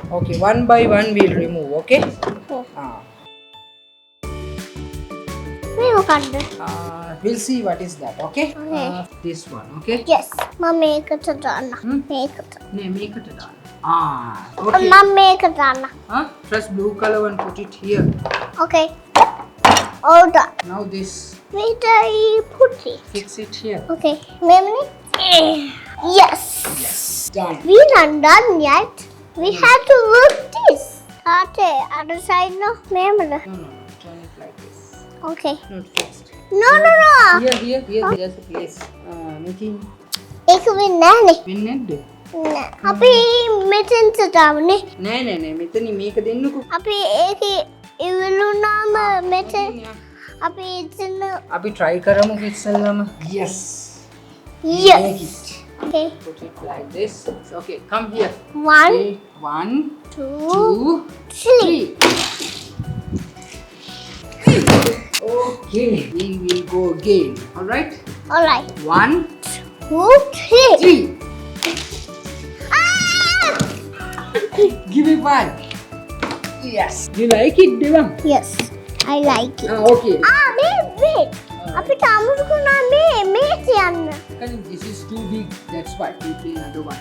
Okay, one by one we'll remove, okay? We'll see what is that, okay? This one, okay? Yes. Mom, make it done. Make it. Make it done. Okay. Mom, make it done. First blue color one, put it here. Okay. All done. Now this. Wait, I put it. Fix it here. Okay. Yes. Yes. Done. We're not done yet. We have to work this. Other side, no? No. Turn it like this. Okay. Not fast. No. Here. There's a place. Making. Ek winne. Winne. අපි මෙතෙන්ට දාමනේ. නෑ. මෙතන මේක දෙන්නකෝ. අපි ඒකේ ඉවලුනාම මෙතෙන් අපි එතන අපි try කරමු ඉස්සෙල්ලාම. Yes. Okay. Put it like this. Okay, come here. 1 2 3. Okay, we will go again. All right. 1 2 3. Give me one. Yes. You like it, Devang? Yes, I like it. Okay. Wait. අපිට අමුතුකුණා මේ තියන්න. This is too big. That's why we play another one.